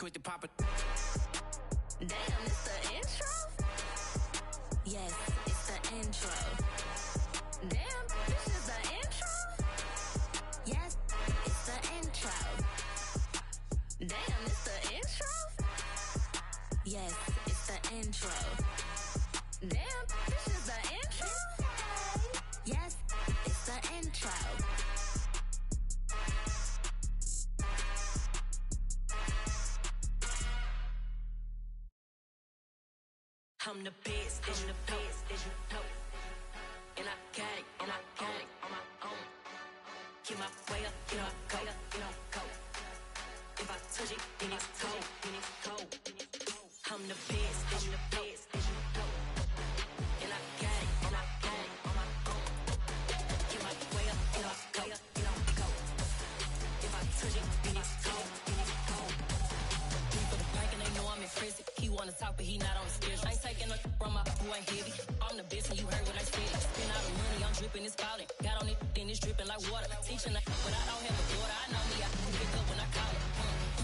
quick to pop it. Damn, it's the intro? Yes, it's the intro. Damn, this is the intro? Yes, it's the intro. Damn, it's the intro? Yes, it's the intro. Damn, this is the intro? Yes, it's the intro. I'm the best, and the best, as you know. And I got it, and I own it on my own. Get my way up, get up, go, get up, go. If I touch it, then it's cold, then it's cold. I'm the best, and the best, as you know. And I got it, and I own it on my own. Get my way up, get up, go, get up, go. If I touch it, then it's cold, then it's cold. Three for the bank, and they know I'm in prison. He wanna talk, but he not on the schedule. I ain't taking no from my boy heavy. I'm the best, and you heard what I said. Spend all the money, I'm dripping, it's spouting. Got on it, then it's dripping like water. Teaching the but I don't have a daughter. I know me, I can pick up when I call it.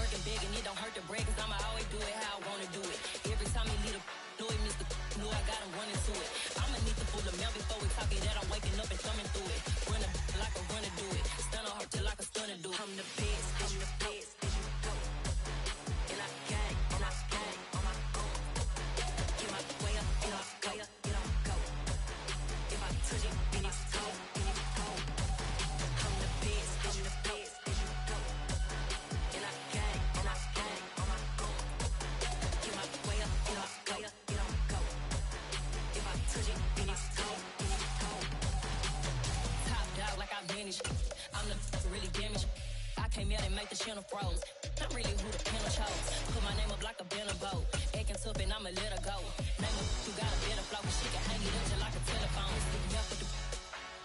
Working big, and it don't hurt to break, cause I'ma always do it how I wanna do it. Every time he lead a know he missed the know I got him running to it. I'ma need to pull the mail before we talk it that I'm waking up and thumbing through it. Run a like a runner do it. Stun on her till like a stunner do it. I'm the best, I'm the best, as you know. And I got it, and I got it on my own. Get my way up, get up, go, get up, go. If I touch it, then it's cold, then it's cold. I'm the best, as you know. And I got it, and I got it on my own. Get my way up, get up, go, get up, go. If I touch it, then it's cold, then it's cold. Top dog like I managed. I'm the really damaged. I came out and make the channel froze. I'm really who the panel chose. Put my name up like a banner boat. Acting tough and I'ma let her go. Name her who got a better flow, but she can hang it up just like a telephone.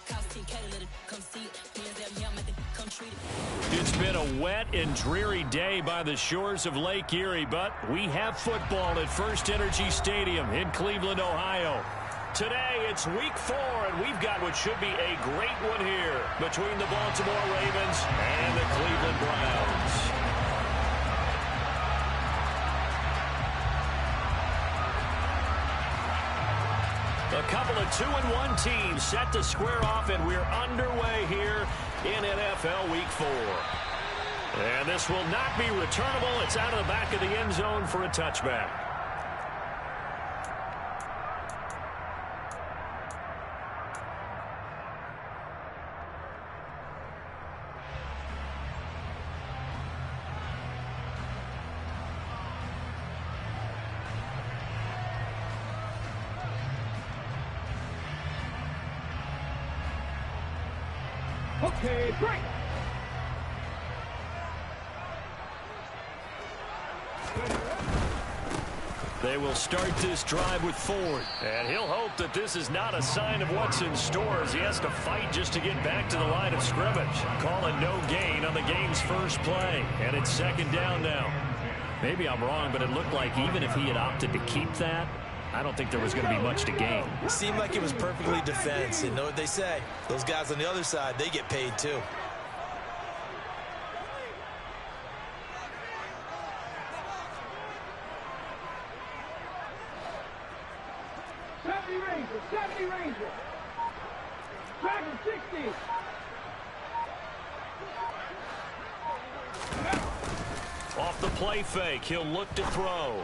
Cost 10K to let it come see it. Hands up, yeah, make it come treat it. It's been a wet and dreary day by the shores of Lake Erie, but we have football at First Energy Stadium in Cleveland, Ohio. Today, it's week 4, and we've got what should be a great one here between the Baltimore Ravens and the Cleveland Browns. A couple of 2-1 teams set to square off, and we're underway here in NFL Week 4. And this will not be returnable. It's out of the back of the end zone for a touchback. Okay, break. They will start this drive with Ford. And he'll hope that this is not a sign of what's in store as he has to fight just to get back to the line of scrimmage. Calling no gain on the game's first play. And it's second down now. Maybe I'm wrong, but it looked like even if he had opted to keep that, I don't think there was going to be much to gain. It seemed like it was perfectly defense. And know what they say? Those guys on the other side, they get paid too. Ranger. Dragon 60. Off the play fake, he'll look to throw.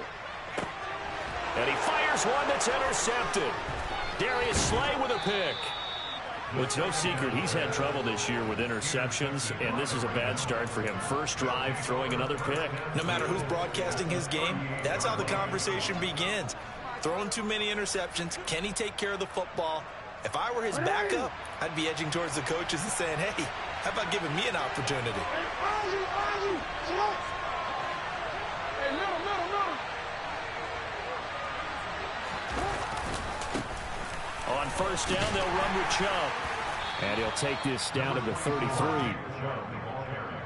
And he fires one that's intercepted. Darius Slay with a pick. Well, it's no secret he's had trouble this year with interceptions, and this is a bad start for him. First drive, throwing another pick. No matter who's broadcasting his game, that's how the conversation begins. Throwing too many interceptions, can he take care of the football? If I were his backup, I'd be edging towards the coaches and saying, hey, how about giving me an opportunity? On first down, they'll run with Chubb. And he'll take this down to the 33.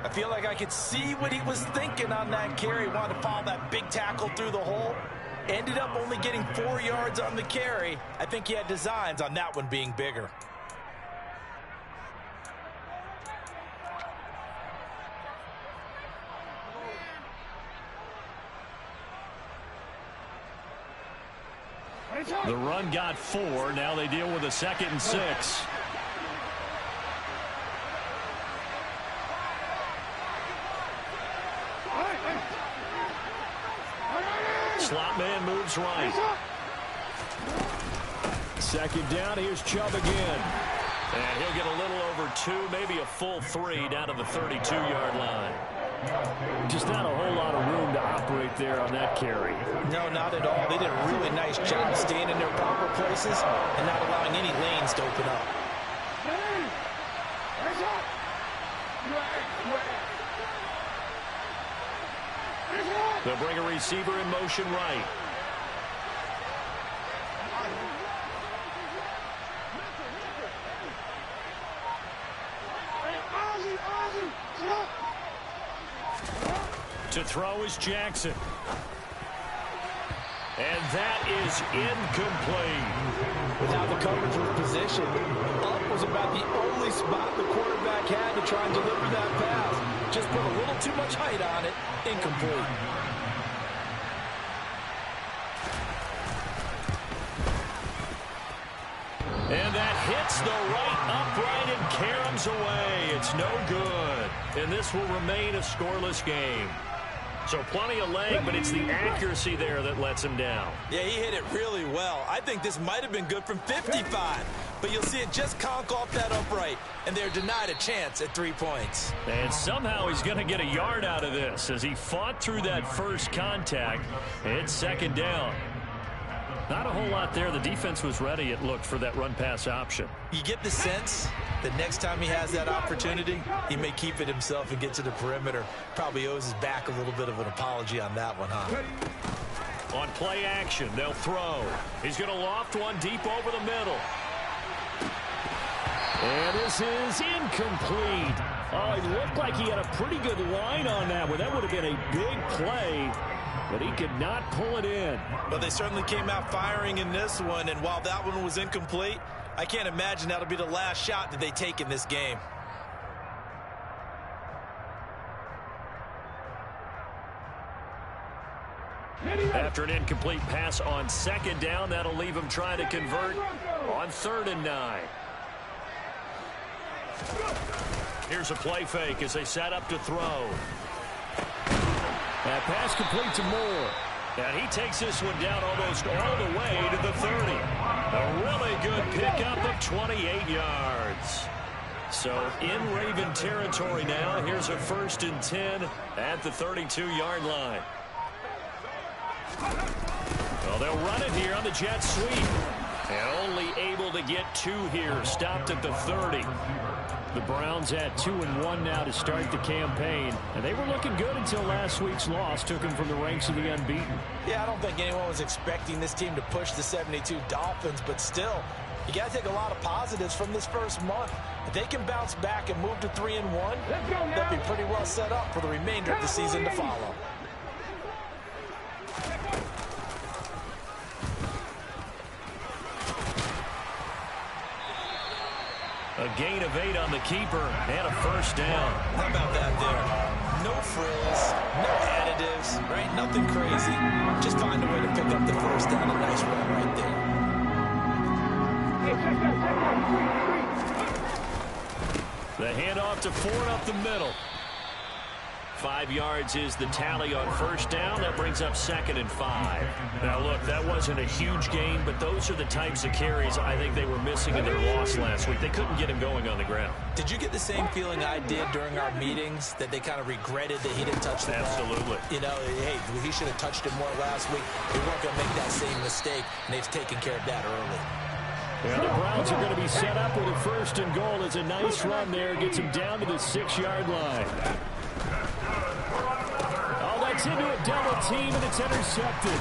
I feel like I could see what he was thinking on that carry. Wanted to follow that big tackle through the hole. Ended up only getting 4 yards on the carry. I think he had designs on that one being bigger. The run got 4. Now they deal with a 2nd and 6. Slot man moves right. 2nd down. Here's Chubb again. And he'll get a little over 2, maybe a full 3 down to the 32-yard line. Just not a whole lot of room to operate there on that carry. No, not at all. They did a really nice job staying in their proper places and not allowing any lanes to open up. They'll bring a receiver in motion right. To throw is Jackson. And that is incomplete. Without the coverage was positioned, up was about the only spot the quarterback had to try and deliver that pass. Just put a little too much height on it. Incomplete. And that hits the right upright and caroms away. It's no good. And this will remain a scoreless game. So plenty of leg, but it's the accuracy there that lets him down. Yeah, he hit it really well. I think this might have been good from 55. But you'll see it just conk off that upright, and they're denied a chance at 3 points. And somehow he's going to get a yard out of this as he fought through that first contact. It's 2nd down. Not a whole lot there. The defense was ready, it looked, for that run-pass option. You get the sense that next time he has that opportunity, he may keep it himself and get to the perimeter. Probably owes his back a little bit of an apology on that one, huh? On play action, they'll throw. He's going to loft one deep over the middle. And this is incomplete. Oh, it looked like he had a pretty good line on that one. That would have been a big play, but he could not pull it in. But they certainly came out firing in this one, and while that one was incomplete, I can't imagine that'll be the last shot that they take in this game. After an incomplete pass on 2nd down, that'll leave him trying to convert on 3rd and 9. Here's a play fake as they set up to throw. That pass complete to Moore. And he takes this one down almost all the way to the 30. A really good pickup of 28 yards. So in Raven territory now. Here's a 1st and 10 at the 32-yard line. Well, they'll run it here on the jet sweep. And only able to get 2 here. Stopped at the 30. The Browns at 2-1 now to start the campaign. And they were looking good until last week's loss took them from the ranks of the unbeaten. Yeah, I don't think anyone was expecting this team to push the 72 Dolphins, but still, you got to take a lot of positives from this first month. If they can bounce back and move to 3-1, they'll be pretty well set up for the remainder of the season to follow. A gain of 8 on the keeper and a 1st down. How about that there? No frills, no additives, right? Nothing crazy. Just find a way to pick up the 1st down. A nice run right there. The handoff to Ford up the middle. 5 yards is the tally on 1st down. That brings up 2nd and 5. Now, look, that wasn't a huge gain, but those are the types of carries I think they were missing in their loss last week. They couldn't get him going on the ground. Did you get the same feeling I did during our meetings, that they kind of regretted that he didn't touch the ball? Absolutely. You know, hey, he should have touched it more last week. They weren't going to make that same mistake, and they've taken care of that early. And the Browns are going to be set up with a 1st and goal. It's a nice run there. Gets him down to the 6-yard line. It's into a double team, and it's intercepted.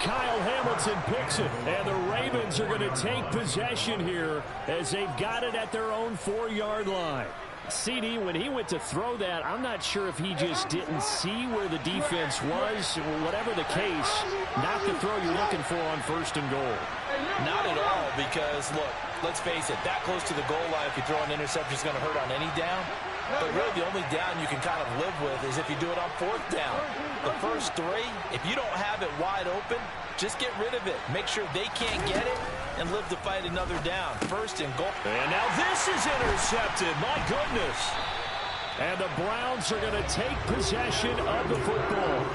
Kyle Hamilton picks it, and the Ravens are going to take possession here as they've got it at their own 4-yard line. CD, when he went to throw that, I'm not sure if he just didn't see where the defense was. Whatever the case, not the throw you're looking for on 1st and goal. Not at all, because, look, let's face it, that close to the goal line, if you throw an interception, is going to hurt on any down. But really, the only down you can kind of live with is if you do it on 4th down. The first 3, if you don't have it wide open, Just get rid of it. Make sure they can't get it and live to fight another down. First and goal. And now this is intercepted. My goodness. And the Browns are going to take possession of the football.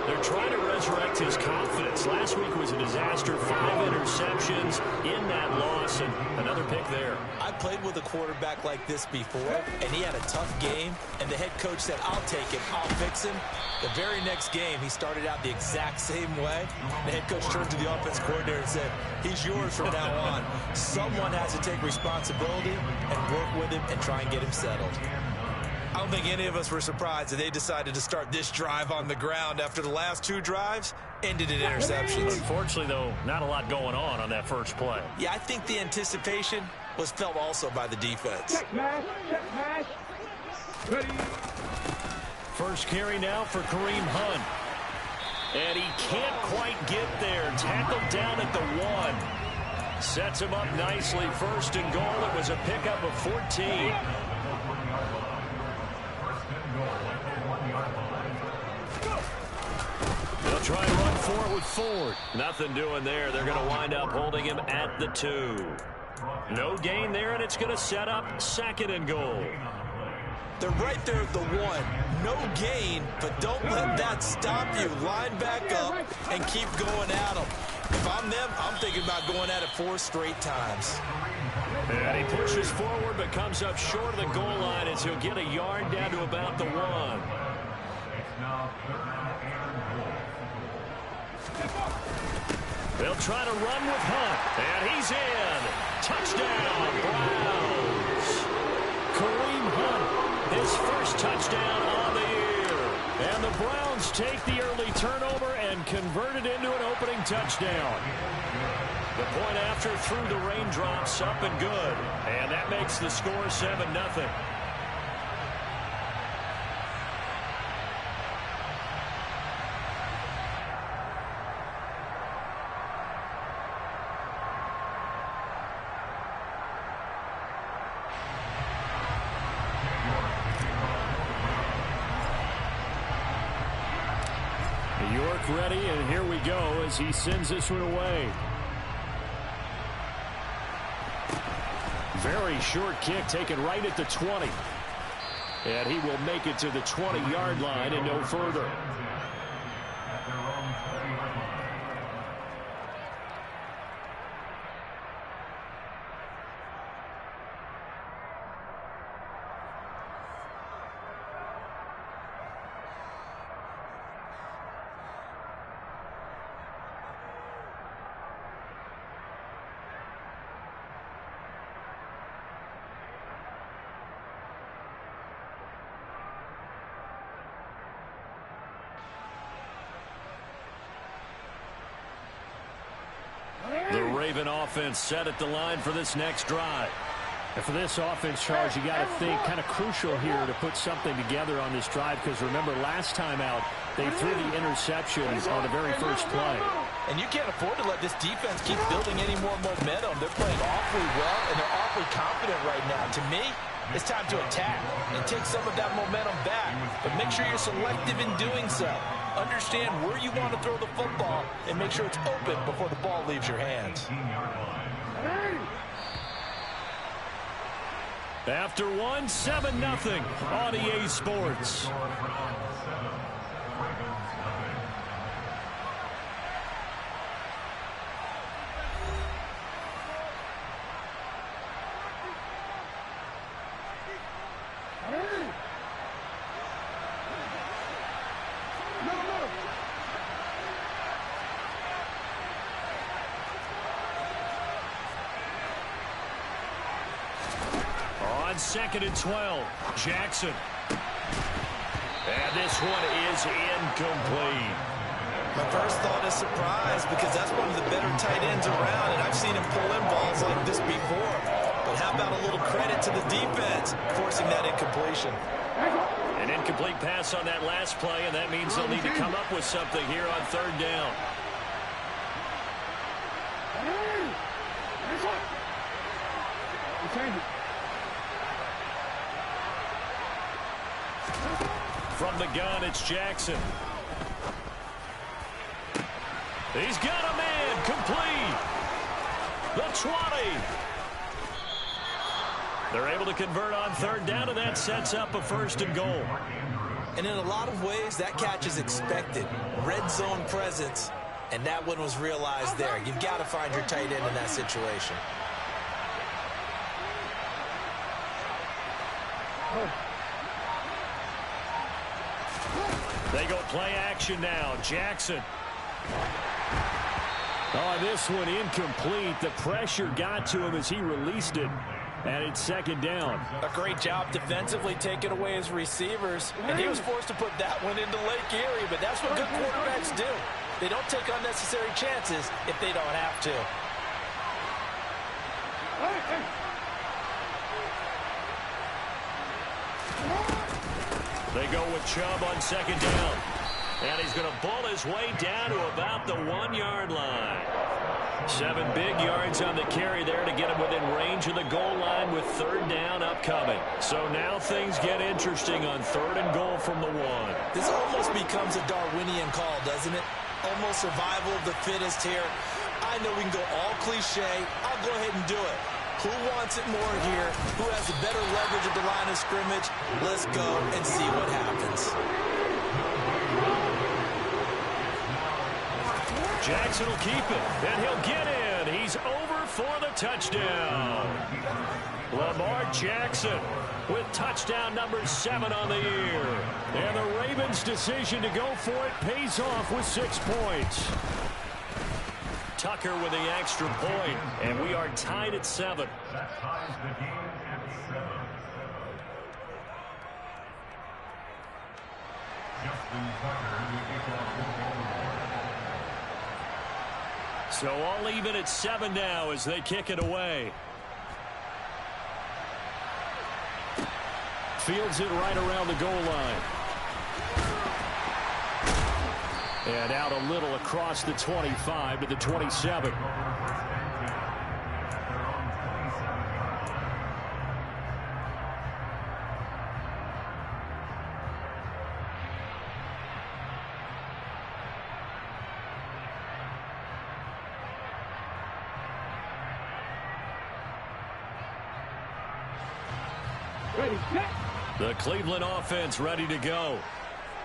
They're trying to resurrect his confidence. Last week was a disaster. 5 interceptions in that loss, and another pick there. I played with a quarterback like this before, and he had a tough game, and the head coach said, I'll take him, I'll fix him. The very next game, he started out the exact same way. The head coach turned to the offense coordinator and said, he's yours from now on. Someone has to take responsibility and work with him and try and get him settled. I don't think any of us were surprised that they decided to start this drive on the ground after the last 2 drives ended in interceptions. Unfortunately, though, not a lot going on that first play. Yeah, I think the anticipation was felt also by the defense. Check pass, ready. First carry now for Kareem Hunt. And he can't quite get there. Tackled down at the 1. Sets him up nicely. First and goal. It was a pickup of 14. They'll try and run for it with Ford. Nothing doing there. They're going to wind up holding him at the 2. No gain there, and it's going to set up 2nd and goal. They're right there at the 1. No gain, but don't let that stop you. Line back up and keep going at them. If I'm them, I'm thinking about going at it 4 straight times. And he pushes forward but comes up short of the goal line as he'll get a yard down to about the 1. They'll try to run with Hunt. And he's in. Touchdown, Browns. Kareem Hunt, his first touchdown on the year. And the Browns take the early turnover and convert it into an opening touchdown. The point after through the raindrops, up and good. And that makes the score 7-0. York ready, and here we go as he sends this one away. Very short kick taken right at the 20. And he will make it to the 20-yard line and no further. The Raven offense set at the line for this next drive. And for this offense, Charles, you got to think kind of crucial here to put something together on this drive, because remember last time out they threw the interception on the very first play. And you can't afford to let this defense keep building any more momentum. They're playing awfully well, and they're awfully confident right now. To me, it's time to attack and take some of that momentum back. But make sure you're selective in doing so. Understand where you want to throw the football and make sure it's open before the ball leaves your hands. After 7-0 on EA Sports. On 2nd and 12, Jackson. And this one is incomplete. My first thought is surprise, because that's one of the better tight ends around, and I've seen him pull in balls like this before. But how about a little credit to the defense forcing that incompletion? An incomplete pass on that last play, and that means they'll need to come up with something here on 3rd down. From the gun, it's Jackson. He's got a man complete. The 20. They're able to convert on third down, and that sets up a first and goal. And in a lot of ways, that catch is expected. Red zone presence, and that one was realized there. You've got to find your tight end in that situation. They go play action now. Jackson. Oh, this one incomplete. The pressure got to him as he released it. And it's second down. A great job defensively taking away his receivers. And he was forced to put that one into Lake Erie. But that's what good quarterbacks do. They don't take unnecessary chances if they don't have to. They go with Chubb on second down. And he's going to bull his way down to about the 1-yard line. 7 big yards on the carry there to get him within range of the goal line with third down upcoming. So now things get interesting on third and goal from the 1. This almost becomes a Darwinian call, doesn't it? Almost survival of the fittest here. I know we can go all cliche. I'll go ahead and do it. Who wants it more here? Who has the better leverage at the line of scrimmage? Let's go and see what happens. Jackson will keep it, and he'll get in. He's over for the touchdown. Lamar Jackson with touchdown number 7 on the year. And the Ravens' decision to go for it pays off with 6 points. Tucker with the extra point, and we are tied at 7. So all even at 7 now as they kick it away. Fields it right around the goal line. And out a little across the 25 to the 27. The Cleveland offense ready to go.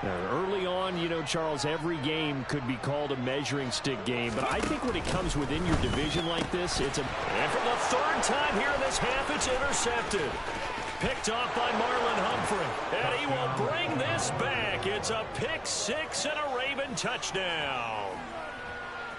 Early on, you know, Charles, every game could be called a measuring stick game. But I think when it comes within your division like this, it's a... And for the third time here in this half, it's intercepted. Picked off by Marlon Humphrey. And he will bring this back. It's a pick 6 and a Raven touchdown.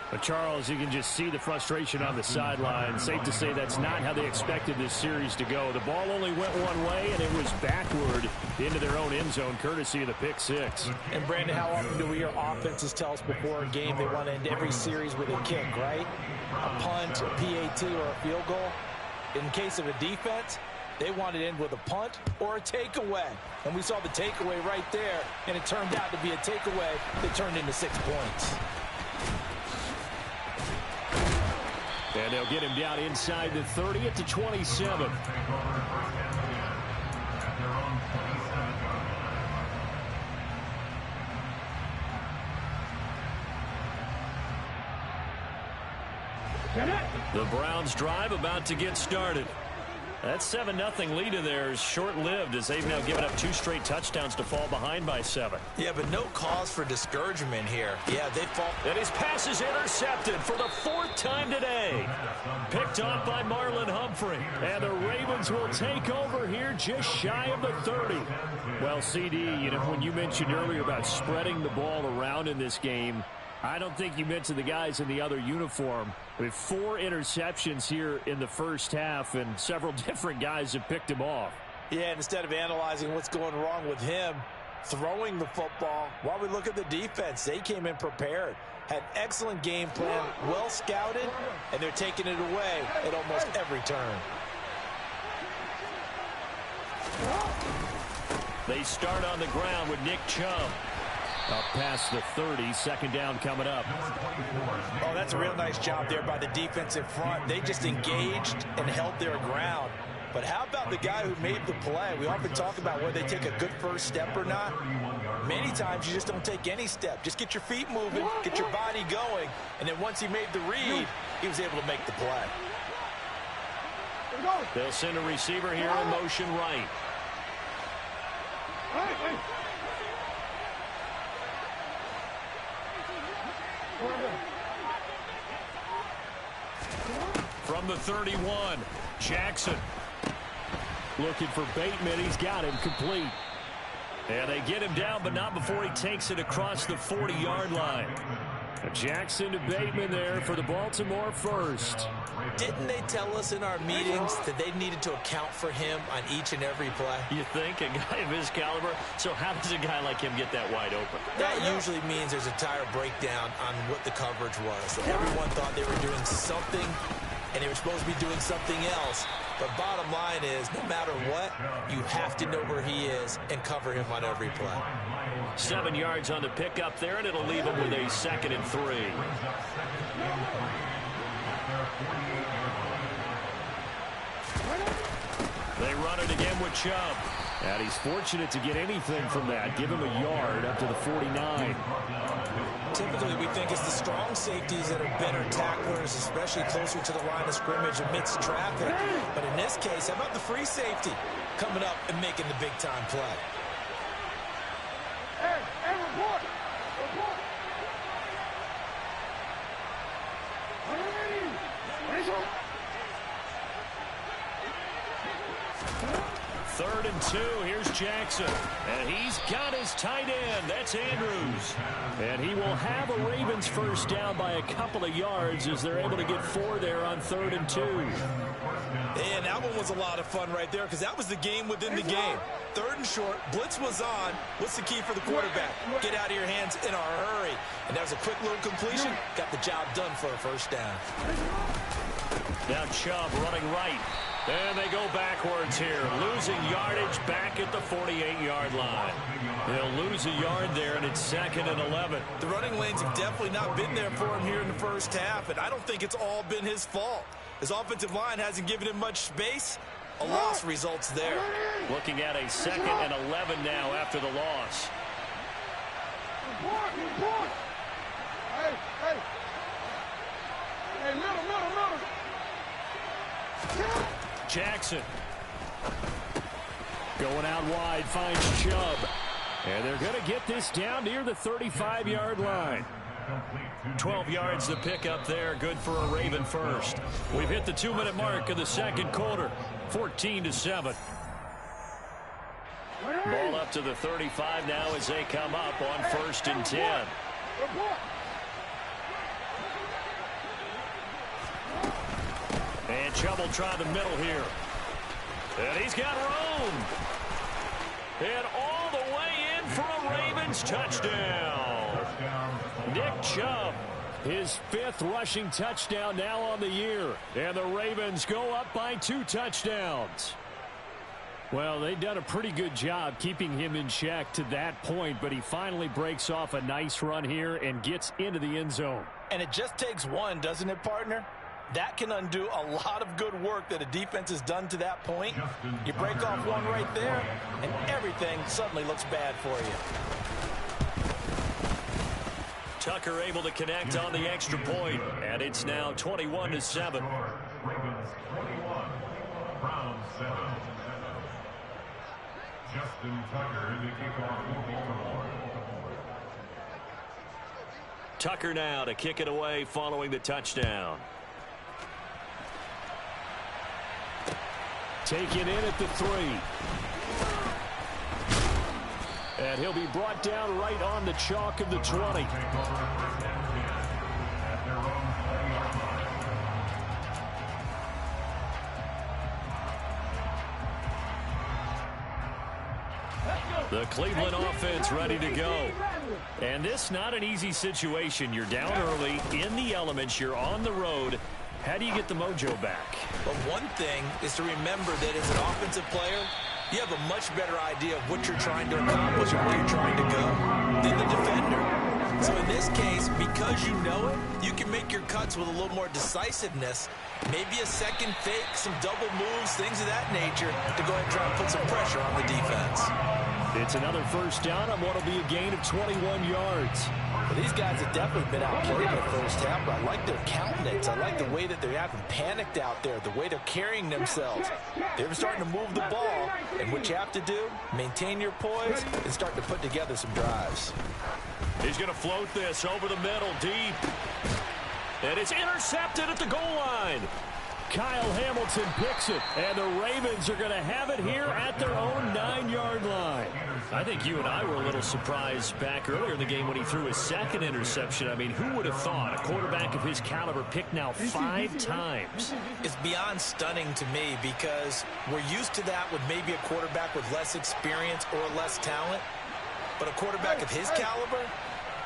But Charles, you can just see the frustration on the sideline. Safe to say that's not how they expected this series to go. The ball only went one way, and it was backward into their own end zone, courtesy of the pick 6. And, Brandon, how often do we hear offenses tell us before a game they want to end every series with a kick, right? A punt, a PAT, or a field goal. In case of a defense, they want to end with a punt or a takeaway. And we saw the takeaway right there, and it turned out to be a takeaway that turned into 6 points. And they'll get him down inside the 30 at the 27. The Browns drive about to get started. That 7-0 lead of theirs short-lived as they've now given up 2 straight touchdowns to fall behind by 7. Yeah, but no cause for discouragement here. Yeah, they fall. And his pass is intercepted for the 4th time today. Picked off by Marlon Humphrey. And the Ravens will take over here just shy of the 30. Well, CD, you know, when you mentioned earlier about spreading the ball around in this game, I don't think you mentioned the guys in the other uniform. With 4 interceptions here in the first half, and several different guys have picked him off. Yeah, instead of analyzing what's going wrong with him, throwing the football, while we look at the defense, they came in prepared. Had excellent game plan, well scouted, and they're taking it away at almost every turn. They start on the ground with Nick Chubb. Up past the 30, second down coming up. Oh, that's a real nice job there by the defensive front. They just engaged and held their ground. But how about the guy who made the play? We often talk about whether they take a good first step or not. Many times you just don't take any step. Just get your feet moving, get your body going, and then once he made the read, he was able to make the play. They'll send a receiver here in motion right. From the 31, Jackson. Looking for Bateman. He's got him complete. And they get him down, but not before he takes it across the 40-yard line. Jackson to Bateman there for the Baltimore first. Didn't they tell us in our meetings that they needed to account for him on each and every play? You think? A guy of his caliber? So how does a guy like him get that wide open? That usually means there's a entire breakdown on what the coverage was. Everyone thought they were doing something, and they were supposed to be doing something else. But bottom line is, no matter what, you have to know where he is and cover him on every play. 7 yards on the pickup there, and it'll leave him with a 2nd and 3. They run it again with Chubb. And he's fortunate to get anything from that. Give him a yard up to the 49. Typically, we think it's the strong safeties that are better tacklers, especially closer to the line of scrimmage amidst traffic. But in this case, how about the free safety coming up and making the big-time play? Hey, report! Report! 3rd and 2. Here's Jackson. And he's got his tight end. That's Andrews. And he will have a Ravens first down by a couple of yards as they're able to get 4 there on 3rd and 2. And that one was a lot of fun right there because that was the game within the game. 3rd and short, blitz was on. What's the key for the quarterback? Get out of your hands in a hurry. And that was a quick little completion. Got the job done for a first down. Now Chubb running right. And they go backwards here, losing yardage back at the 48-yard line. They'll lose a yard there, and it's 2nd and 11. The running lanes have definitely not been there for him here in the first half, and I don't think it's all been his fault. His offensive line hasn't given him much space. A loss results there. Looking at a 2nd and 11 now after the loss. Report! Hey! Hey, middle! Jackson going out wide, finds Chubb. And they're going to get this down near the 35-yard line. 12 yards to pick up there, good for a Raven first. We've hit the 2-minute mark of the second quarter, 14-7. Ball up to the 35 now as they come up on 1st and 10. And Chubb will try the middle here. And he's got room. And all the way in for a Ravens touchdown. Nick Chubb. His 5th rushing touchdown now on the year. And the Ravens go up by 2 touchdowns. Well, they've done a pretty good job keeping him in check to that point, but he finally breaks off a nice run here and gets into the end zone. And it just takes one, doesn't it, partner? That can undo a lot of good work that a defense has done to that point. You break off one right there, and everything suddenly looks bad for you. Tucker able to connect on the extra point, and it's now 21-7. Ravens 21, Browns 7. Justin Tucker in the kickoff. Tucker now to kick it away following the touchdown. Taken in at the 3. And he'll be brought down right on the chalk of the 20. The Cleveland offense ready to go. And this not an easy situation. You're down early, in the elements, you're on the road. How do you get the mojo back? But one thing is to remember that as an offensive player, you have a much better idea of what you're trying to accomplish and where you're trying to go than the defender. So in this case, because you know it, you can make your cuts with a little more decisiveness. Maybe a second fake, some double moves, things of that nature to go ahead and try and put some pressure on the defense. It's another first down on what will be a gain of 21 yards. Well, these guys have definitely been outplayed in the first half, but I like their countenance. I like the way that they haven't panicked out there, the way they're carrying themselves. They're starting to move the ball, and what you have to do, maintain your poise and start to put together some drives. He's going to float this over the middle, deep. And it's intercepted at the goal line. Kyle Hamilton picks it, and the Ravens are going to have it here at their own 9-yard line. I think you and I were a little surprised back earlier in the game when he threw his second interception. I mean, who would have thought a quarterback of his caliber picked now 5 times? It's beyond stunning to me because we're used to that with maybe a quarterback with less experience or less talent. But a quarterback of his caliber,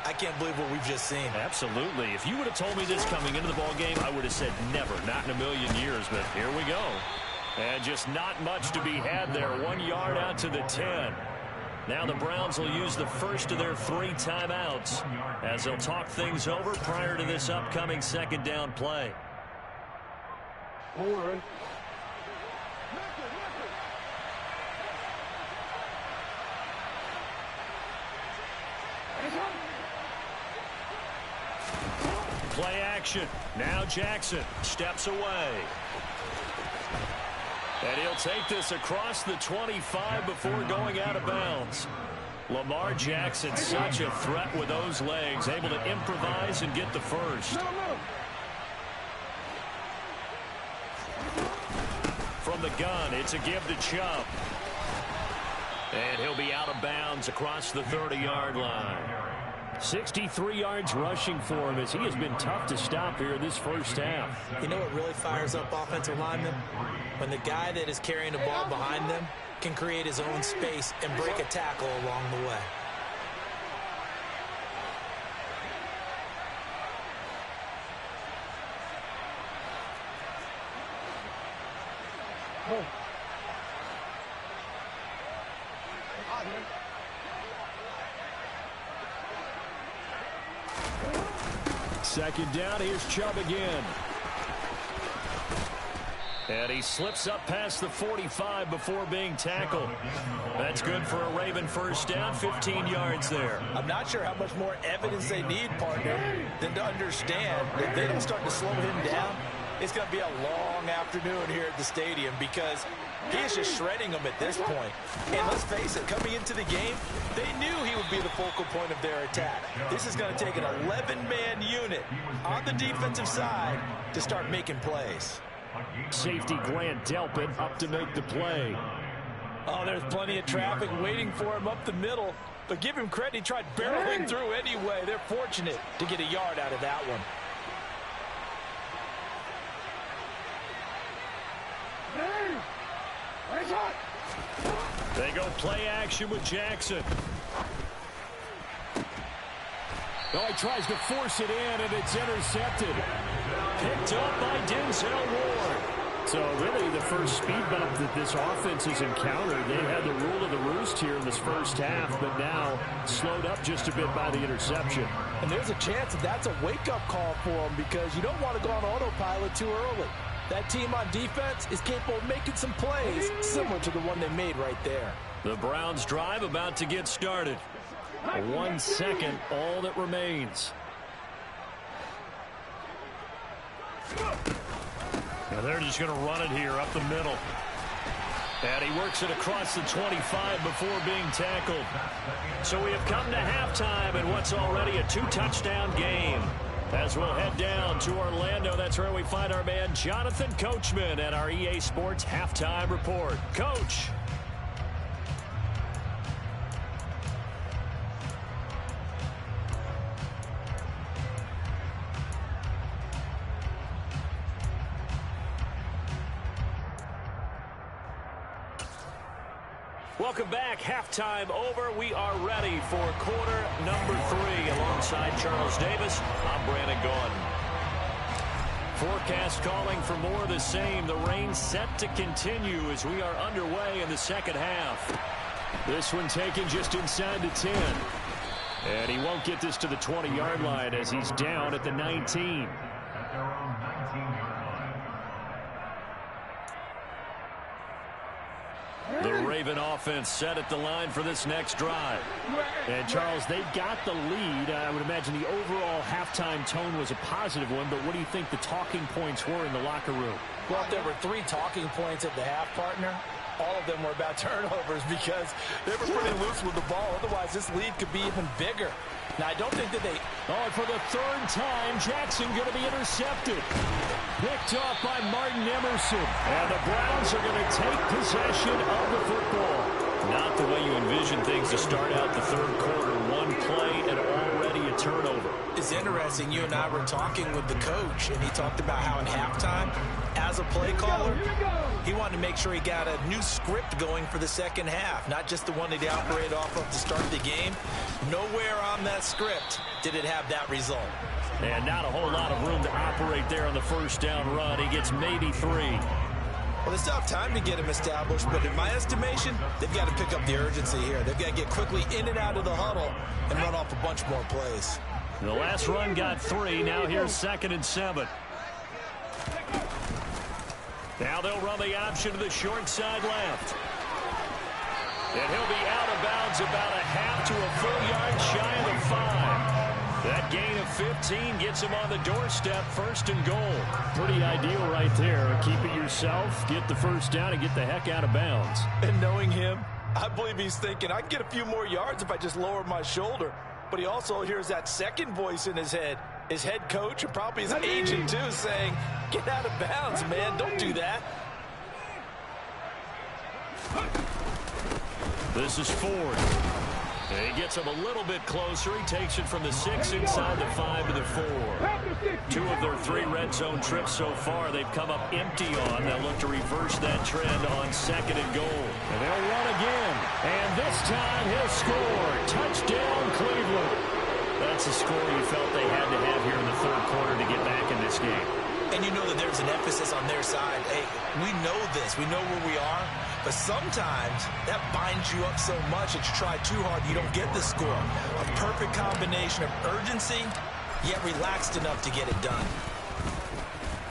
I can't believe what we've just seen. Absolutely. If you would have told me this coming into the ball game, I would have said never, not in a million years. But here we go. And just not much to be had there. 1 yard out to the 10. Now the Browns will use the first of their 3 timeouts as they'll talk things over prior to this upcoming second down play. Play action. Now Jackson steps away. And he'll take this across the 25 before going out of bounds. Lamar Jackson, such a threat with those legs, able to improvise and get the first. From the gun, it's a give to Chubb. And he'll be out of bounds across the 30-yard line. 63 yards rushing for him as he has been tough to stop here in this first half. You know what really fires up offensive linemen? When the guy that is carrying the ball behind them can create his own space and break a tackle along the way. Second down, here's Chubb again. And he slips up past the 45 before being tackled. That's good for a Raven first down, 15 yards there. I'm not sure how much more evidence they need, partner, than to understand that if they don't start to slow him down, it's going to be a long afternoon here at the stadium because he is just shredding them at this point. And let's face it, coming into the game, they knew he would be the focal point of their attack. This is going to take an 11-man unit on the defensive side to start making plays. Safety Grant Delpit up to make the play. Oh, there's plenty of traffic waiting for him up the middle. But give him credit, he tried barreling through anyway. They're fortunate to get a yard out of that one. They go play action with Jackson. Oh, he tries to force it in, and it's intercepted. Picked up by Denzel Ward. So really the first speed bump that this offense has encountered. They had the rule of the roost here in this first half, but now slowed up just a bit by the interception. And there's a chance that that's a wake-up call for them because you don't want to go on autopilot too early. That team on defense is capable of making some plays similar to the one they made right there. The Browns drive about to get started. 1 second, all that remains. Now they're just going to run it here up the middle. And he works it across the 25 before being tackled. So we have come to halftime in what's already a 2-touchdown game. As we'll head down to Orlando, that's where we find our man Jonathan Coachman at our EA Sports Halftime Report. Coach. Welcome back. Halftime over. We are ready for quarter number 3. Alongside Charles Davis, I'm Brandon Gaudin. Forecast calling for more of the same. The rain set to continue as we are underway in the second half. This one taken just inside the 10. And he won't get this to the 20-yard line as he's down at the 19. At their own 19-yard line. The Raven offense set at the line for this next drive. And, Charles, they've got the lead. I would imagine the overall halftime tone was a positive one, but what do you think the talking points were in the locker room? Well, if there were 3 talking points at the half, partner, all of them were about turnovers because they were pretty loose with the ball. Otherwise, this lead could be even bigger. Now, I don't think that they... Oh, and for the 3rd time, Jackson going to be intercepted. Picked off by Martin Emerson. And the Browns are going to take possession of the football. Not the way you envision things to start out the 3rd quarter. One play and already a turnover. It's interesting. You and I were talking with the coach, and he talked about how in halftime, as a play caller, he wanted to make sure he got a new script going for the second half, not just the one that he operated off of to start the game. Nowhere on that script did it have that result. And not a whole lot of room to operate there on the first down run. He gets maybe 3. Well, they still have time to get him established, but in my estimation, they've got to pick up the urgency here. They've got to get quickly in and out of the huddle and run off a bunch more plays. The last run got 3. Now here's 2nd and 7. Now they'll run the option to the short side left. And he'll be out of bounds about a half to a full yard shy of the 5. That gain of 15 gets him on the doorstep, 1st and goal. Pretty ideal right there. Keep it yourself, get the first down, and get the heck out of bounds. And knowing him, I believe he's thinking, I can get a few more yards if I just lower my shoulder. But he also hears that second voice in his head. His head coach and probably his agent, too, saying, get out of bounds, man. Don't do that. This is Ford. And he gets him a little bit closer. He takes it from the 6 inside the 5 to the 4. 2 of their 3 red zone trips so far they've come up empty on. They'll look to reverse that trend on 2nd and goal. And they'll run again. And this time he'll score. Touchdown, Cleveland. That's a score you felt they had to have here in the 3rd quarter to get back in this game. And you know that there's an emphasis on their side. Hey, we know this. We know where we are. But sometimes that binds you up so much that you try too hard, you don't get the score. A perfect combination of urgency, yet relaxed enough to get it done.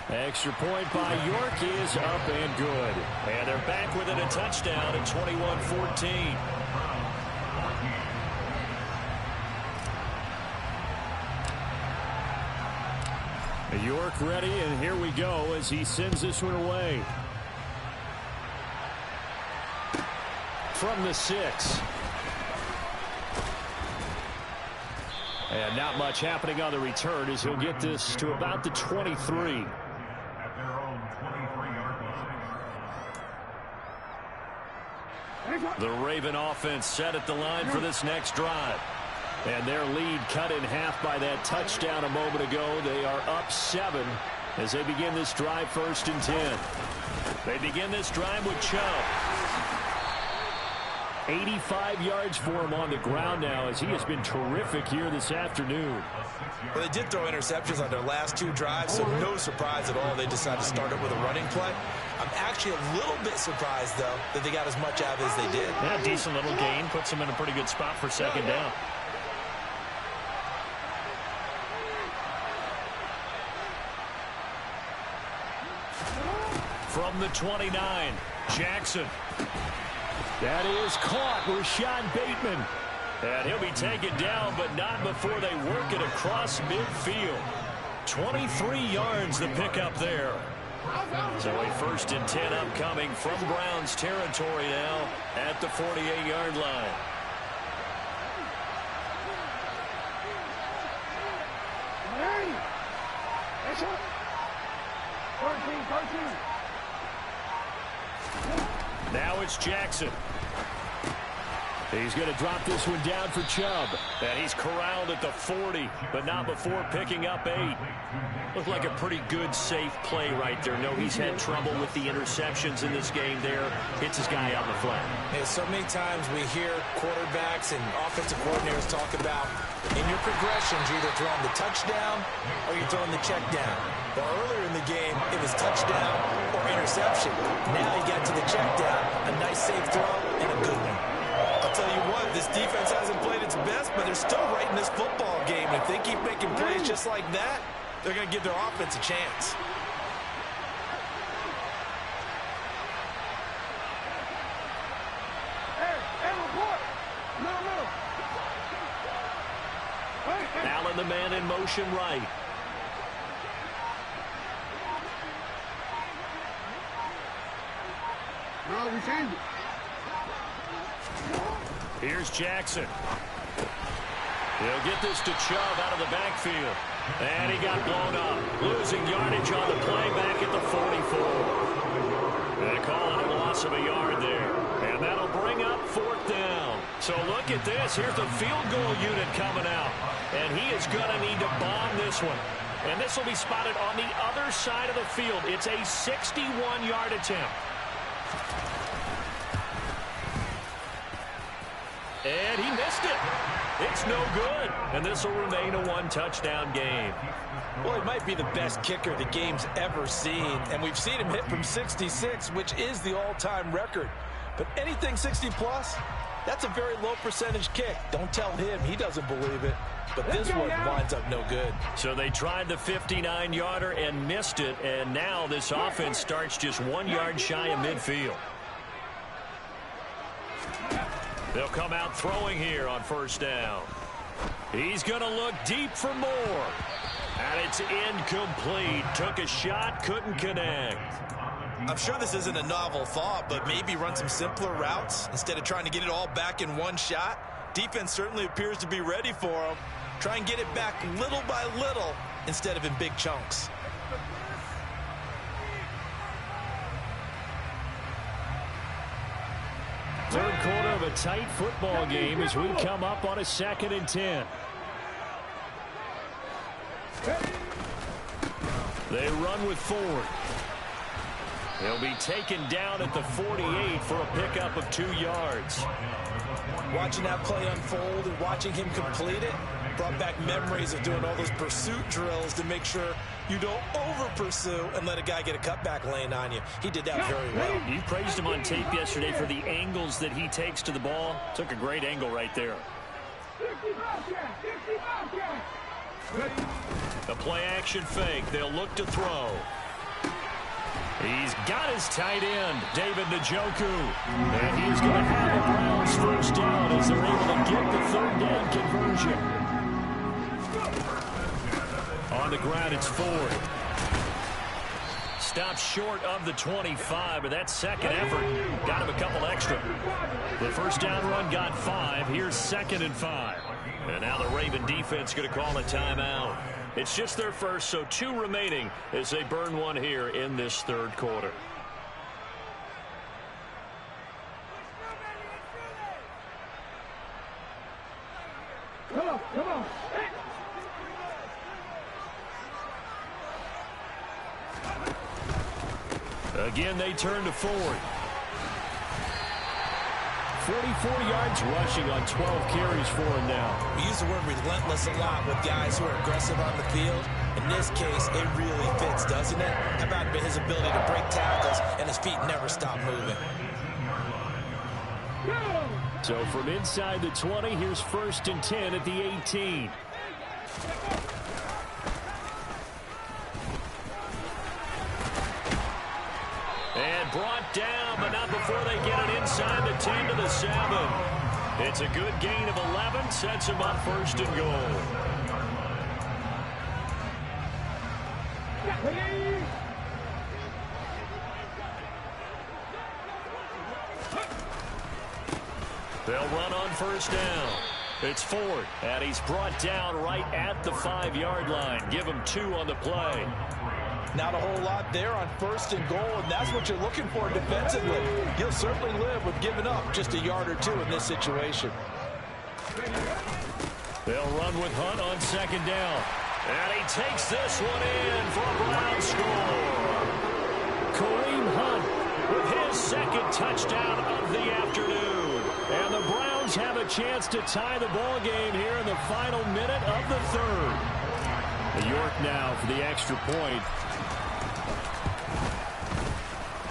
Extra point by York is up and good. And they're back within a touchdown at 21-14. York ready, and here we go as he sends this one away. From the 6. And not much happening on the return as he'll get this to about the 23. At their own 23-yard line. The Raven offense set at the line for this next drive. And their lead cut in half by that touchdown a moment ago. They are up 7 as they begin this drive, 1st and 10. They begin this drive with Chubb. 85 yards for him on the ground now as he has been terrific here this afternoon. Well, they did throw interceptions on their last 2 drives, so no surprise at all they decided to start it with a running play. I'm actually a little bit surprised, though, that they got as much out of it as they did. Yeah, decent little gain. Puts them in a pretty good spot for 2nd down. From the 29, Jackson. That is caught. Rashad Bateman. And he'll be taken down, but not before they work it across midfield. 23 yards the pickup there. So a 1st and 10 upcoming from Browns territory now at the 48-yard line. Now it's Jackson. He's going to drop this one down for Chubb. And he's corralled at the 40, but not before picking up 8. Looked like a pretty good, safe play right there. No, he's had trouble with the interceptions in this game there. Hits his guy out in the flat. Yeah, so many times we hear quarterbacks and offensive coordinators talk about in your progressions, you're either throwing the touchdown or you're throwing the check down. But earlier in the game, it was touchdown or interception. Now he got to the check down, a nice safe throw, and a good one. I'll tell you what, this defense hasn't played its best, but they're still right in this football game. If they keep making plays just like that, they're going to give their offense a chance. Allen, the man in motion right. No, we changed it. Here's Jackson. He'll get this to Chubb out of the backfield. And he got blown up. Losing yardage on the play back at the 44. And calling it a loss of a yard there. And that'll bring up 4th down. So look at this. Here's the field goal unit coming out. And he is going to need to bomb this one. And this will be spotted on the other side of the field. It's a 61-yard attempt. And he missed it. It's no good. And this will remain a 1-touchdown game. Well, he might be the best kicker the game's ever seen. And we've seen him hit from 66, which is the all-time record. But anything 60-plus, that's a very low percentage kick. Don't tell him. He doesn't believe it. But this one winds up no good. So they tried the 59-yarder and missed it. And now this offense starts just 1 yard shy of midfield. They'll come out throwing here on 1st down. He's going to look deep for more. And it's incomplete. Took a shot, couldn't connect. I'm sure this isn't a novel thought, but maybe run some simpler routes instead of trying to get it all back in one shot. Defense certainly appears to be ready for him. Try and get it back little by little instead of in big chunks. Third quarter of a tight football game as we come up on a 2nd and 10. They run with Ford. He'll be taken down at the 48 for a pickup of 2 yards. Watching that play unfold and watching him complete it brought back memories of doing all those pursuit drills to make sure you don't over-pursue and let a guy get a cutback lane on you. He did that very well. You praised him on tape yesterday for the angles that he takes to the ball. Took a great angle right there. A play-action fake. They'll look to throw. He's got his tight end, David Njoku. And he's going to have the Browns 1st down as they're able to get the 3rd down conversion. On the ground, it's Ford. Stopped short of the 25, but that second effort got him a couple extra. The 1st down run got 5. Here's 2nd and 5. And now the Raven defense going to call a timeout. It's just their first, so 2 remaining as they burn one here in this 3rd quarter. Come on, come on. Again, they turn to Ford. 44 yards rushing on 12 carries for him now. We use the word relentless a lot with guys who are aggressive on the field. In this case, it really fits, doesn't it? How about his ability to break tackles and his feet never stop moving? So from inside the 20, here's 1st and 10 at the 18. And brought down, but not before they get it inside the 10 to the 7. It's a good gain of 11, sets them up 1st and goal. They'll run on 1st down. It's Ford, and he's brought down right at the 5-yard line. Give him 2 on the play. Not a whole lot there on 1st and goal, and that's what you're looking for defensively. You'll certainly live with giving up just a yard or 2 in this situation. They'll run with Hunt on 2nd down. And he takes this one in for a Brown score. Kareem Hunt with his 2nd touchdown of the afternoon. And the Browns have a chance to tie the ball game here in the final minute of the 3rd. York now for the extra point.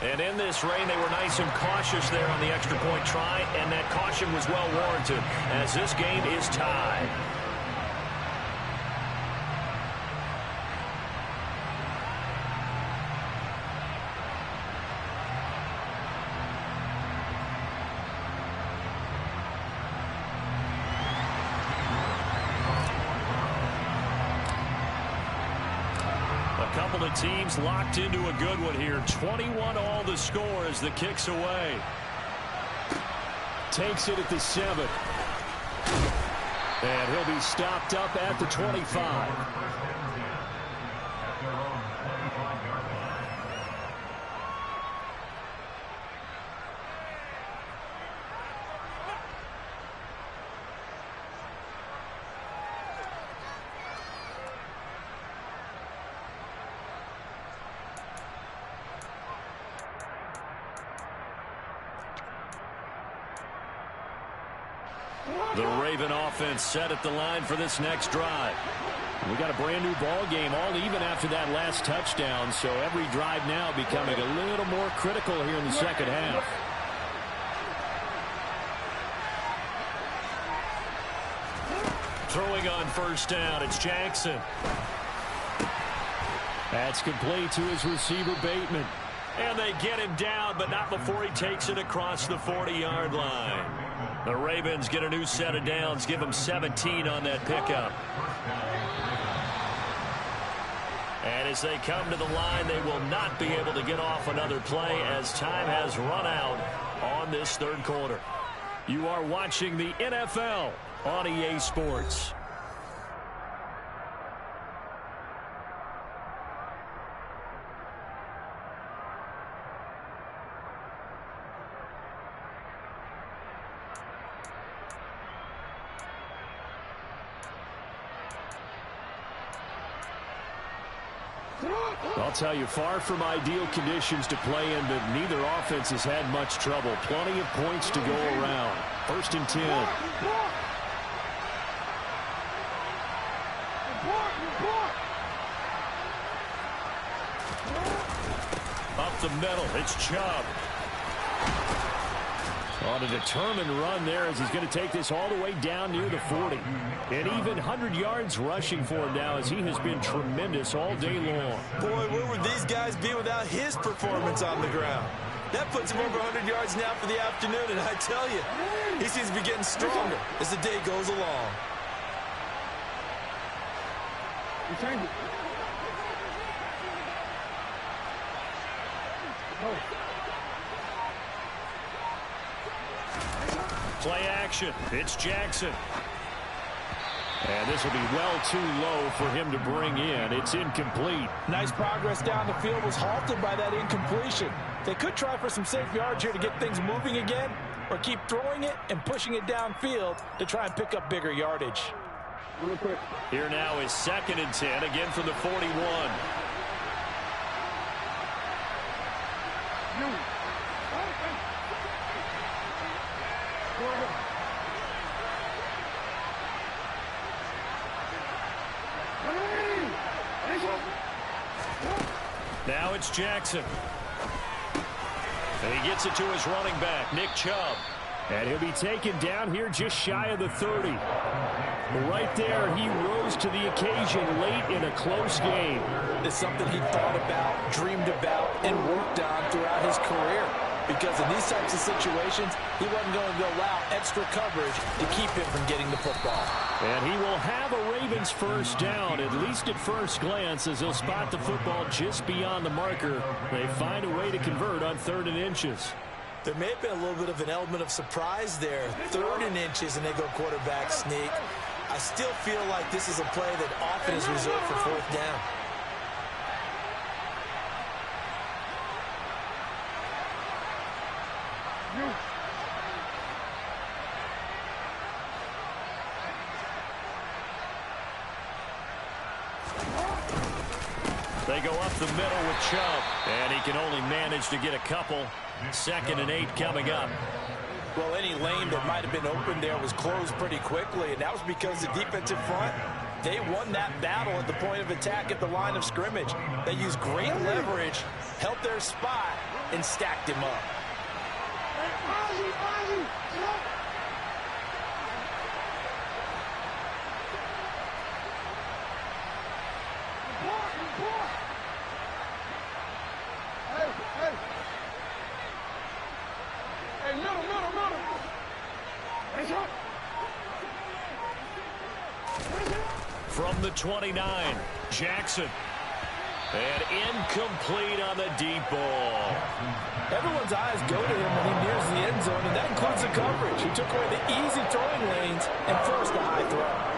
And in this rain, they were nice and cautious there on the extra point try, and that caution was well warranted as this game is tied. couple of teams locked into a good one here. 21-all the score as the kick's away. Takes it at the 7. And he'll be stopped up at the 25. The Raven offense set at the line for this next drive. We got a brand new ball game, all even after that last touchdown, so every drive now becoming a little more critical here in the second half. Throwing on first down, it's Jackson. That's complete to his receiver, Bateman. And they get him down, but not before he takes it across the 40-yard line. The Ravens get a new set of downs, give them 17 on that pickup. And as they come to the line, they will not be able to get off another play as time has run out on this third quarter. You are watching the NFL on EA Sports. I'll tell you, far from ideal conditions to play in, but neither offense has had much trouble. Plenty of points to go around. 1st and 10. Up the middle, it's Chubb. On a determined run there as he's going to take this all the way down near the 40. And even 100 yards rushing for him now as he has been tremendous all day long. Boy, where would these guys be without his performance on the ground? That puts him over 100 yards now for the afternoon, and I tell you, he seems to be getting stronger as the day goes along. Play action. It's Jackson. And this will be well too low for him to bring in. It's incomplete. Nice progress down the field was halted by that incompletion. They could try for some safe yards here to get things moving again, or keep throwing it and pushing it downfield to try and pick up bigger yardage. Here now is 2nd and 10, again from the 41. Now it's Jackson. And he gets it to his running back, Nick Chubb. And he'll be taken down here just shy of the 30. Right there, he rose to the occasion late in a close game. It's something he thought about, dreamed about, and worked on throughout his career. Because in these types of situations, he wasn't going to allow extra coverage to keep him from getting the football. And he will have a Ravens first down, at least at first glance, as he'll spot the football just beyond the marker. They find a way to convert on 3rd and inches. There may have been a little bit of an element of surprise there. 3rd and inches, and they go quarterback sneak. I still feel like this is a play that often is reserved for 4th down. They go up the middle with Chubb, and he can only manage to get a couple. 2nd and 8 coming up. Well, any lane that might have been open there was closed pretty quickly, and that was because the defensive front, they won that battle at the point of attack at the line of scrimmage. They used great leverage, held their spot, and stacked him up. From the 29, Jackson. And incomplete on the deep ball. Everyone's eyes go to him when he nears the end zone, and that includes the coverage. He took away the easy throwing lanes and forced a high throw.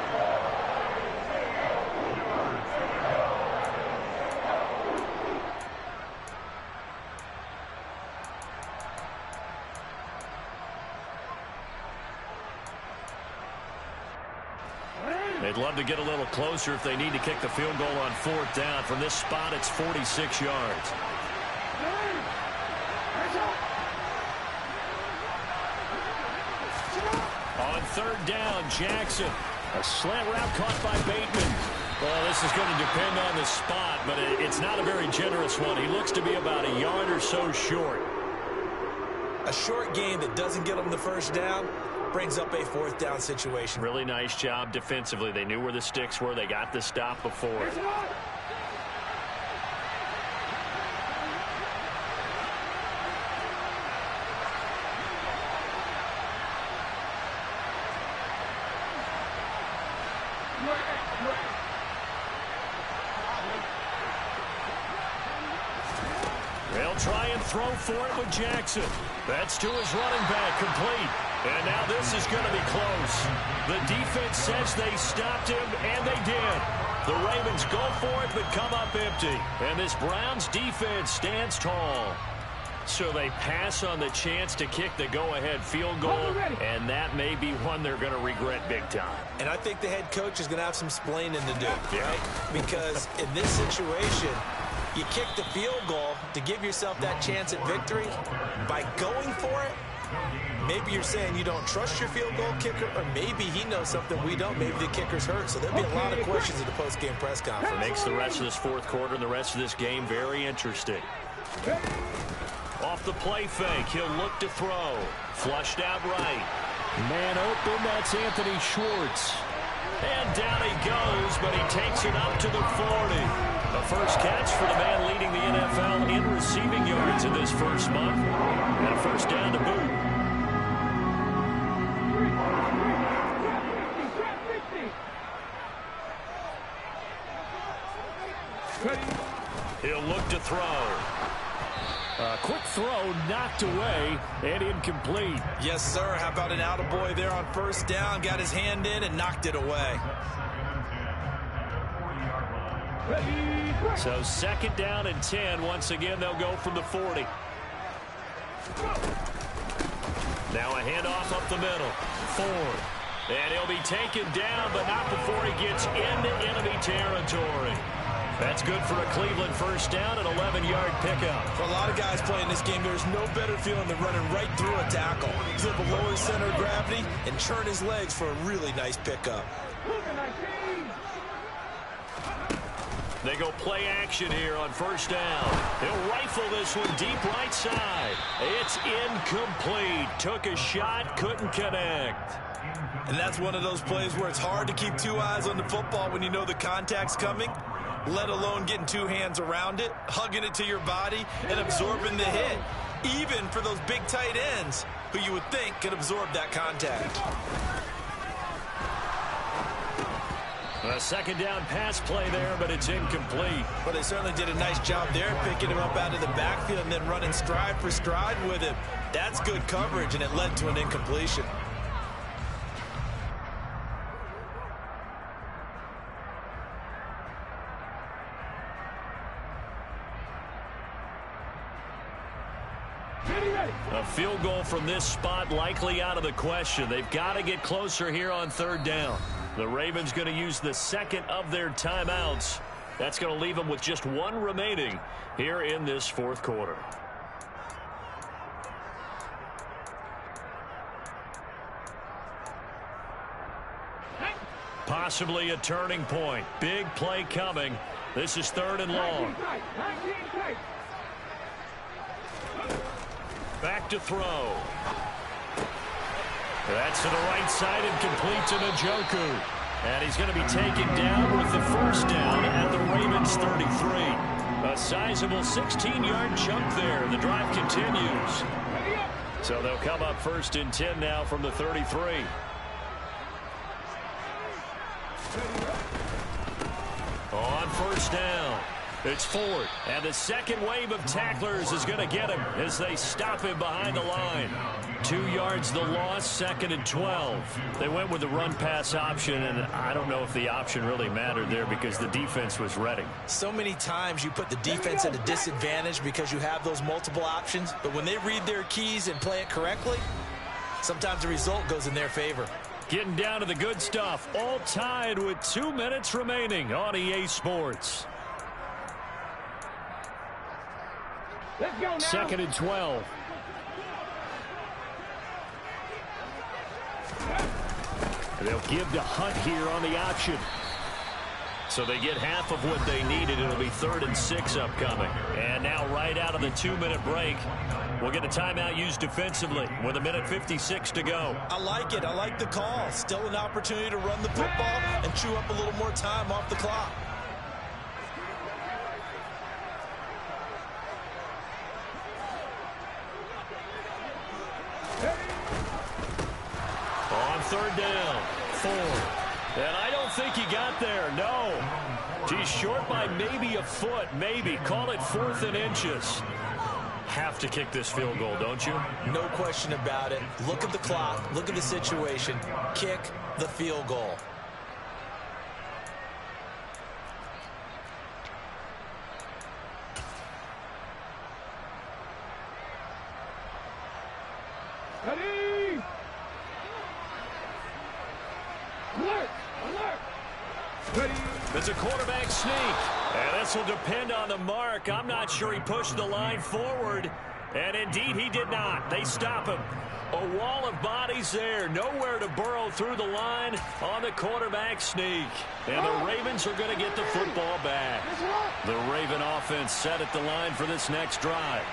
They'd love to get a little closer if they need to kick the field goal on 4th down. From this spot, it's 46 yards. On 3rd down, Jackson. A slant route caught by Bateman. Well, this is going to depend on the spot, but it's not a very generous one. He looks to be about a yard or so short. A short gain that doesn't get them the first down brings up a 4th down situation. Really nice job defensively. They knew where the sticks were. They got the stop before. They'll try and throw for it with Jackson. That's to his running back, complete. And now this is going to be close. The defense says they stopped him, and they did. The Ravens go for it, but come up empty. And this Browns defense stands tall. So they pass on the chance to kick the go-ahead field goal, and that may be one they're going to regret big time. And I think the head coach is going to have some splaining to do, right? Because in this situation, you kick the field goal to give yourself that chance at victory. By going for it, maybe you're saying you don't trust your field goal kicker, or maybe he knows something we don't. Maybe the kicker's hurt. So there'll be a lot of questions at the post-game press conference. Makes the rest of this 4th quarter and the rest of this game very interesting. Off the play fake, he'll look to throw. Flushed out right. Man open, that's Anthony Schwartz. And down he goes, but he takes it up to the 40. The first catch for the man leading the NFL in receiving yards in this first month. And a first down to boot. He'll look to throw. A quick throw knocked away and incomplete. Yes, sir. How about an attaboy there on 1st down? Got his hand in and knocked it away. So 2nd down and 10. Once again, they'll go from the 40. Now a handoff up the middle. Ford. And he'll be taken down, but not before he gets into enemy territory. That's good for a Cleveland first down, an 11-yard pickup. For a lot of guys playing this game, there's no better feeling than running right through a tackle. He's able to lower his center of gravity and churn his legs for a really nice pickup. They go play action here on 1st down. He'll rifle this one deep right side. It's incomplete. Took a shot, couldn't connect. And that's one of those plays where it's hard to keep 2 eyes on the football when you know the contact's coming, let alone getting 2 hands around it, hugging it to your body, and absorbing the hit, even for those big tight ends who you would think could absorb that contact. A 2nd down pass play there, but it's incomplete. Well, they certainly did a nice job there, picking him up out of the backfield and then running stride for stride with him. That's good coverage, and it led to an incompletion. A field goal from this spot likely out of the question. They've got to get closer here on 3rd down. The Ravens going to use the 2nd of their timeouts. That's going to leave them with just 1 remaining here in this 4th quarter. Possibly a turning point. Big play coming. This is 3rd and long. Back to throw. That's to the right side and complete to Njoku. And he's going to be taken down with the first down at the Ravens 33. A sizable 16-yard chunk there. The drive continues. So they'll come up 1st and 10 now from the 33. On 1st down. It's Ford. And the second wave of tacklers is going to get him as they stop him behind the line. 2 yards the loss, 2nd and 12. They went with the run-pass option, and I don't know if the option really mattered there because the defense was ready. So many times you put the defense at a disadvantage because you have those multiple options, but when they read their keys and play it correctly, sometimes the result goes in their favor. Getting down to the good stuff, all tied with 2 minutes remaining on EA Sports. Let's go now. 2nd and 12. They'll give to Hunt here on the option. So they get half of what they needed. It'll be 3rd and 6 upcoming. And now right out of the 2-minute break, we'll get a timeout used defensively with 1:56 to go. I like it. I like the call. Still an opportunity to run the football and chew up a little more time off the clock. On 3rd down, Ford. And I don't think he got there, no. He's short by maybe a foot, maybe. Call it 4th and inches. Have to kick this field goal, don't you? No question about it. Look at the clock. Look at the situation. Kick the field goal. Ready? Alert! Alert! Ready? It's a quarterback sneak. And this will depend on the mark. I'm not sure he pushed the line forward. And indeed, he did not. They stop him. A wall of bodies there. Nowhere to burrow through the line on the quarterback sneak. And the Ravens are going to get the football back. The Raven offense set at the line for this next drive.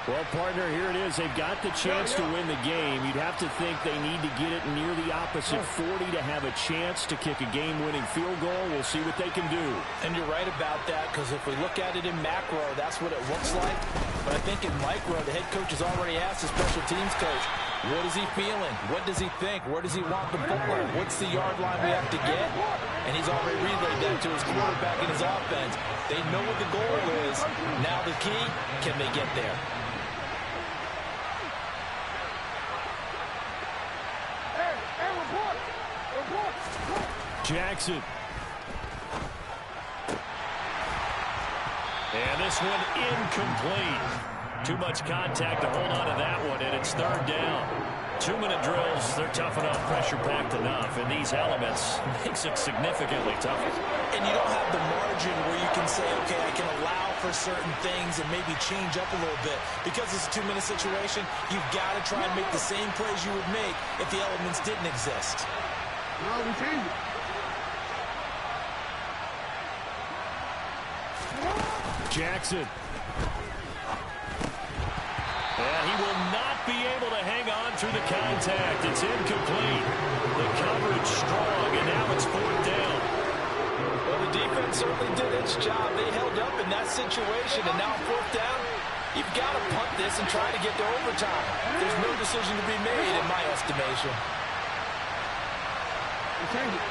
Well, partner, here it is. They've got the chance to win the game. You'd have to think they need to get it near the opposite 40 to have a chance to kick a game-winning field goal. We'll see what they can do. And you're right about that, because if we look at it in macro, that's what it looks like. But I think in micro, the head coach has already asked the special teams coach, what is he feeling? What does he think? Where does he want the football? What's the yard line we have to get? And he's already relayed that to his quarterback and his offense. They know what the goal is. Now the key, can they get there? Jackson. And this one incomplete. Too much contact to hold on to that one, and it's 3rd down. 2-minute drills, they're tough enough, pressure-packed enough, and these elements makes it significantly tougher. And you don't have the margin where you can say, okay, I can allow for certain things and maybe change up a little bit. Because it's a 2-minute situation, you've got to try and make the same plays you would make if the elements didn't exist. No, we changed it. Jackson. And he will not be able to hang on through the contact. It's incomplete. The coverage strong, and now it's 4th down. Well, the defense certainly did its job. They held up in that situation, and now 4th down, you've got to punt this and try to get to overtime. There's no decision to be made, in my estimation. We changed it.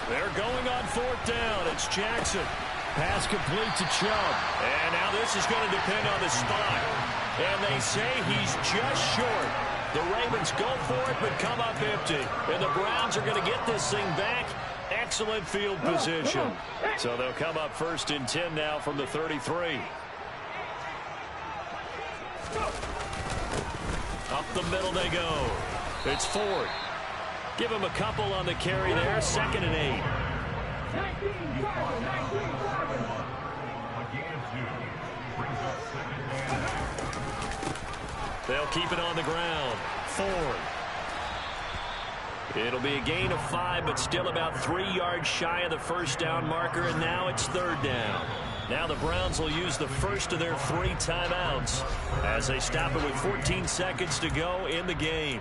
They're going on 4th down. It's Jackson. Pass complete to Chubb. And now this is going to depend on the spot. And they say he's just short. The Ravens go for it, but come up empty. And the Browns are going to get this thing back. Excellent field position. So they'll come up 1st and 10 now from the 33. Up the middle they go. It's Ford. Give him a couple on the carry there. 2nd and 8. They'll keep it on the ground. Ford. It'll be a gain of 5, but still about 3 yards shy of the 1st down marker, and now it's 3rd down. Now the Browns will use the first of their 3 timeouts as they stop it with 14 seconds to go in the game.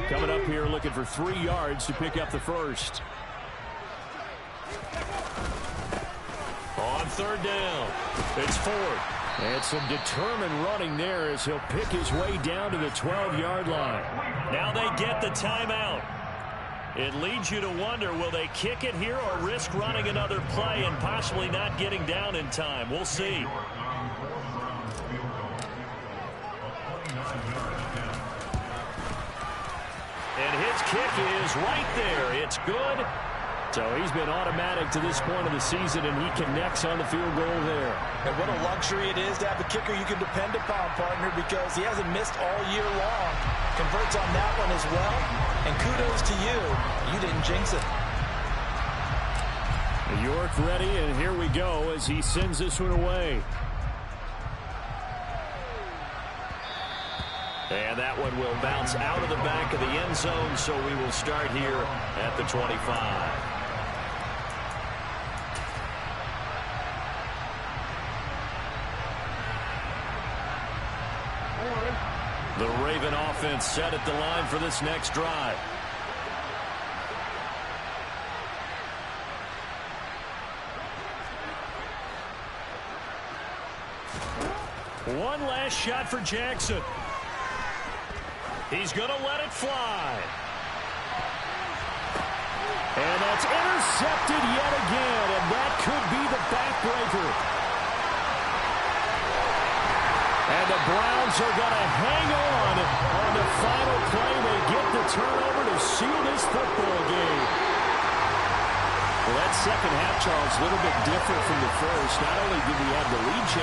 Coming up here looking for 3 yards to pick up the first. On 3rd down, it's Ford. And some determined running there as he'll pick his way down to the 12-yard line. Now they get the timeout. It leads you to wonder, will they kick it here or risk running another play and possibly not getting down in time? We'll see. And his kick is right there. It's good. So he's been automatic to this point of the season, and he connects on the field goal there. And what a luxury it is to have a kicker you can depend upon, partner, because he hasn't missed all year long. Converts on that one as well. And kudos to you. You didn't jinx it. York ready, and here we go as he sends this one away. And that one will bounce out of the back of the end zone, so we will start here at the 25. The Raven offense set at the line for this next drive. One last shot for Jackson. He's going to let it fly. And that's intercepted yet again, and that could be the backbreaker. And the Browns are going to hang on the final play. They get the turnover to seal this football game. Well, that second half, Charles, a little bit different from the first. Not only did we have the lead change,